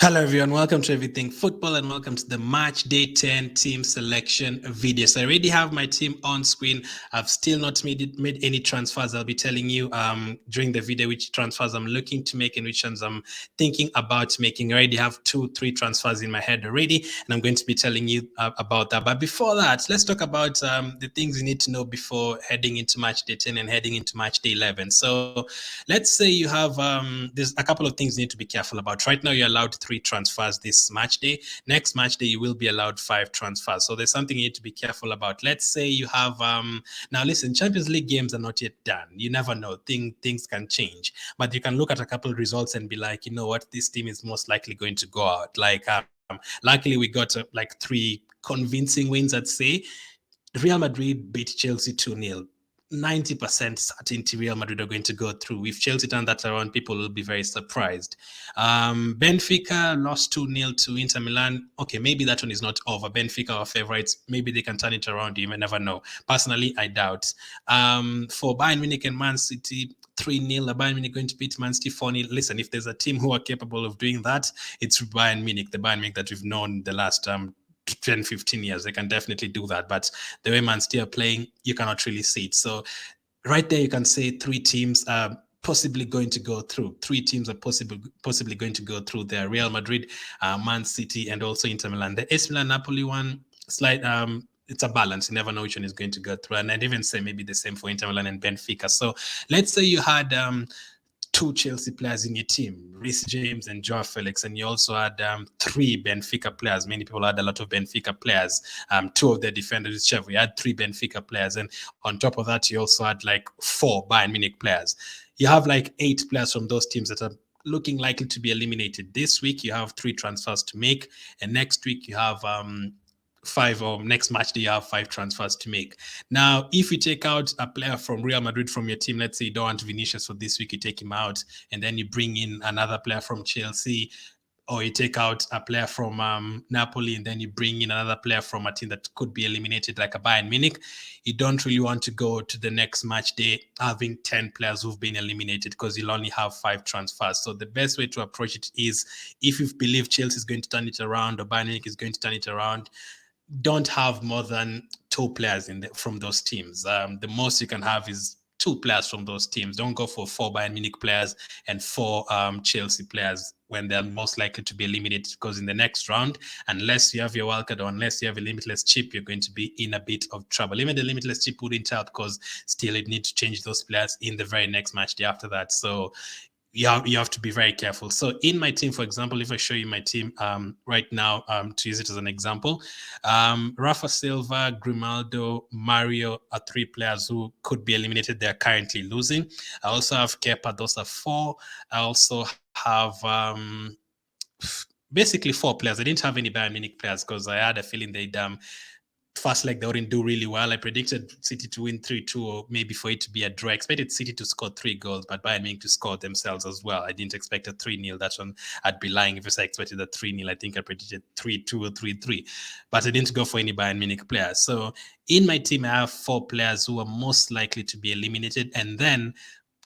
Hello everyone, welcome to Everything Football and welcome to the Match Day 10 team selection video. So I already have my team on screen. I've still not made any transfers. I'll be telling you during the video which transfers I'm looking to make and which ones I'm thinking about making. I already have 2-3 transfers in my head already and I'm going to be telling you about that. But before that, let's talk about the things you need to know before heading into Match Day 10 and heading into Match Day 11. So let's say you have, there's a couple of things you need to be careful about. Right now you're allowed 3 transfers this match day. Next match day, you will be allowed 5 transfers. So there's something you need to be careful about. Let's say you have, now listen, Champions League games are not yet done. You never know. Things can change. But you can look at a couple of results and be like, you know what, this team is most likely going to go out. Luckily, we got like 3 convincing wins, I'd say. Real Madrid beat Chelsea 2-0. 90% certainty Real Madrid are going to go through. If Chelsea turn that around, people will be very surprised. Benfica lost 2-0 to Inter Milan. Okay, maybe that one is not over. Benfica are favorites. Maybe they can turn it around. You may never know. Personally, I doubt. For Bayern Munich and Man City, 3-0. Bayern Munich going to beat Man City 4-0. Listen, if there's a team who are capable of doing that, it's Bayern Munich, the Bayern Munich that we've known the last 10, 15 years. They can definitely do that. But the way Man City are playing, you cannot really see it. So right there, you can say 3 teams are possibly going to go through. 3 teams are possibly going to go through there. Real Madrid, Man City, and also Inter Milan. The AC Milan Napoli one, it's a balance. You never know which one is going to go through. And I'd even say maybe the same for Inter Milan and Benfica. So let's say you had 2 Chelsea players in your team, Reece James and Joao Felix, and you also had 3 Benfica players. Many people had a lot of Benfica players. 2 of their defenders, Chevy, you had 3 Benfica players, and on top of that, you also had like 4 Bayern Munich players. You have like 8 players from those teams that are looking likely to be eliminated. This week, you have 3 transfers to make, and next week you have 5, or next match day you have 5 transfers to make. Now, if you take out a player from Real Madrid from your team, let's say you don't want Vinicius for this week, you take him out, and then you bring in another player from Chelsea, or you take out a player from Napoli and then you bring in another player from a team that could be eliminated, like a Bayern Munich, you don't really want to go to the next match day having 10 players who've been eliminated, because you'll only have 5 transfers. So the best way to approach it is, if you believe Chelsea is going to turn it around or Bayern Munich is going to turn it around, don't have more than 2 players from those teams. The most you can have is 2 players from those teams. Don't go for 4 Bayern Munich players and 4 Chelsea players when they're most likely to be eliminated, because in the next round, unless you have your wildcard or unless you have a limitless chip, you're going to be in a bit of trouble. Even the limitless chip wouldn't help, because still you need to change those players in the very next match day after that. So you have to be very careful. So in my team, for example, if I show you my team right now, to use it as an example, Rafa Silva, Grimaldo, Mario are 3 players who could be eliminated. They're currently losing. I also have Kepa. Those are 4. I also have basically 4 players. I didn't have any Bayern Munich players because I had a feeling they'd first leg they wouldn't do really well. I predicted City to win 3-2, or maybe for it to be a draw. I expected City to score 3 goals, but Bayern Munich to score themselves as well. I didn't expect a 3-0. That one, I'd be lying if I expected a 3-0. I think I predicted 3-2 or 3-3, but I didn't go for any Bayern Munich players. So in my team, I have 4 players who are most likely to be eliminated, and then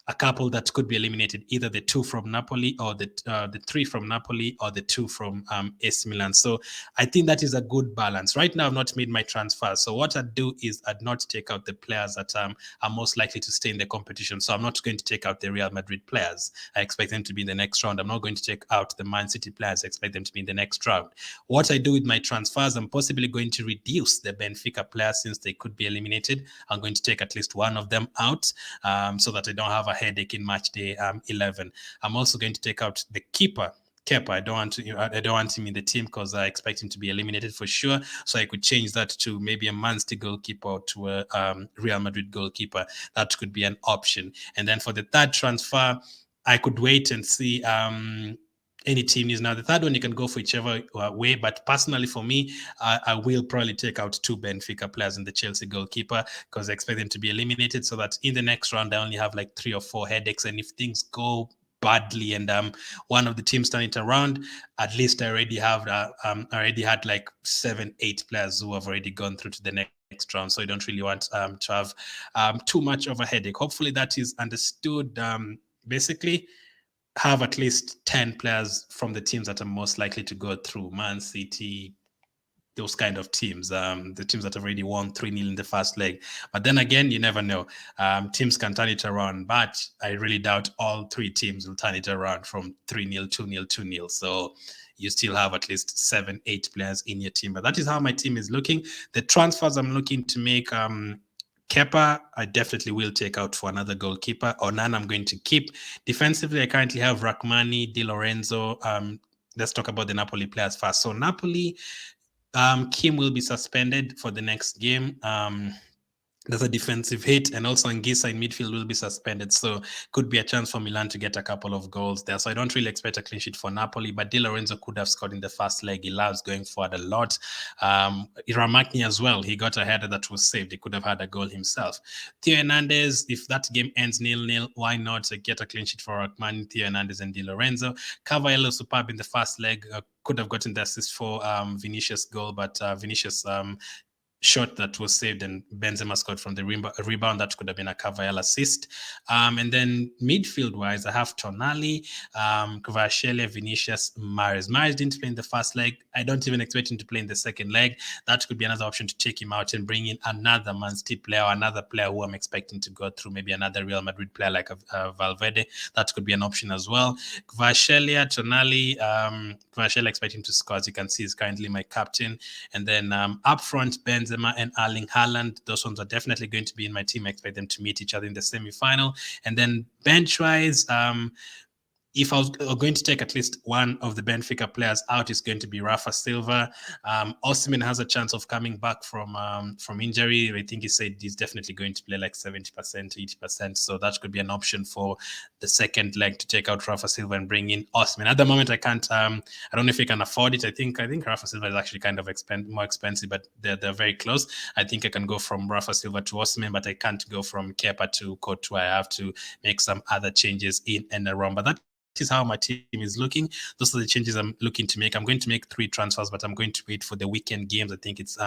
a couple that could be eliminated, either the 2 from Napoli or the 3 from Napoli or the 2 from AC Milan. So I think that is a good balance. Right now, I've not made my transfer. So what I'd do is I'd not take out the players that are most likely to stay in the competition. So I'm not going to take out the Real Madrid players. I expect them to be in the next round. I'm not going to take out the Man City players. I expect them to be in the next round. What I do with my transfers, I'm possibly going to reduce the Benfica players since they could be eliminated. I'm going to take at least one of them out so that I don't have a headache in match day 11. I'm also going to take out the keeper. Kepa, I don't want him in the team because I expect him to be eliminated for sure. So I could change that to maybe a Man City goalkeeper or to a Real Madrid goalkeeper. That could be an option. And then for the third transfer, I could wait and see any team news. Now, the third one, you can go for whichever way. But personally, for me, I will probably take out 2 Benfica players and the Chelsea goalkeeper, because I expect them to be eliminated, so that in the next round, I only have like 3 or 4 headaches. And if things go badly and one of the teams turn it around, at least I already had like 7-8 players who have already gone through to the next round. So I don't really want to have too much of a headache. Hopefully that is understood. Basically, have at least 10 players from the teams that are most likely to go through: Man City, those kind of teams, the teams that have already won 3-0 in the first leg. But then again, you never know. Teams can turn it around, but I really doubt all three teams will turn it around from 3-0, 2-0, 2-0. So you still have at least 7, 8 players in your team. But that is how my team is looking. The transfers I'm looking to make, Kepa, I definitely will take out for another goalkeeper. Onan, I'm going to keep. Defensively, I currently have Rachmani, Di Lorenzo. Let's talk about the Napoli players first. So Napoli, Kim will be suspended for the next game. There's a defensive hit, and also Anguissa in midfield will be suspended. So could be a chance for Milan to get a couple of goals there. So I don't really expect a clean sheet for Napoli, but Di Lorenzo could have scored in the first leg. He loves going forward a lot. Iramagni as well. He got a header that was saved. He could have had a goal himself. Theo Hernandez, if that game ends 0-0, why not get a clean sheet for Rachmani, Theo Hernandez, and Di Lorenzo? Cavallero superb in the first leg. Could have gotten the assist for Vinicius' goal, but Vinicius shot that was saved, and Benzema scored from the rebound. That could have been a Cavallero assist. And then midfield-wise, I have Tonali, Kvaratskhelia, Vinicius, Mahrez. Mahrez didn't play in the first leg. I don't even expect him to play in the second leg. That could be another option to take him out and bring in another Man City player, or another player who I'm expecting to go through, maybe another Real Madrid player like Valverde. That could be an option as well. Kvaratskhelia, Tonali, Kvaratskhelia, expect him to score. As you can see, is currently my captain. And then up front, Benzema and Erling Haaland. Those ones are definitely going to be in my team. I expect them to meet each other in the semi-final. And then bench-wise, if I was going to take at least one of the Benfica players out, it's going to be Rafa Silva. Osimhen has a chance of coming back from injury. I think he said he's definitely going to play like 70%, 80%. So that could be an option for the second leg, to take out Rafa Silva and bring in Osimhen. At the moment, I can't. I don't know if he can afford it. I think Rafa Silva is actually kind of more expensive, but they're very close. I think I can go from Rafa Silva to Osimhen, but I can't go from Kepa to Courtois. I have to make some other changes in and around. But that is how my team is looking. Those are the changes I'm looking to make. I'm going to make 3 transfers, but I'm going to wait for the weekend games. I think it's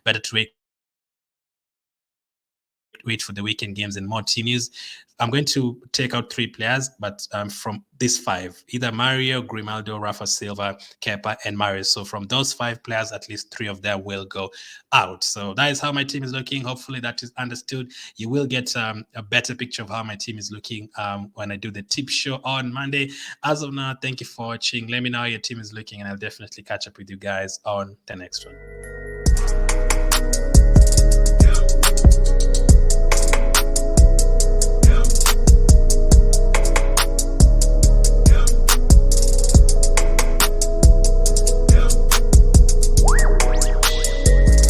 better to wait for the weekend games and more team news. I'm going to take out 3 players, but from these 5, either Mario, Grimaldo, Rafa Silva, Kepa, and Mahrez. So from those 5 players, at least 3 of them will go out. So that is how my team is looking. Hopefully that is understood. You will get a better picture of how my team is looking when I do the tip show on Monday. As of now, thank you for watching. Let me know how your team is looking, and I'll definitely catch up with you guys on the next one.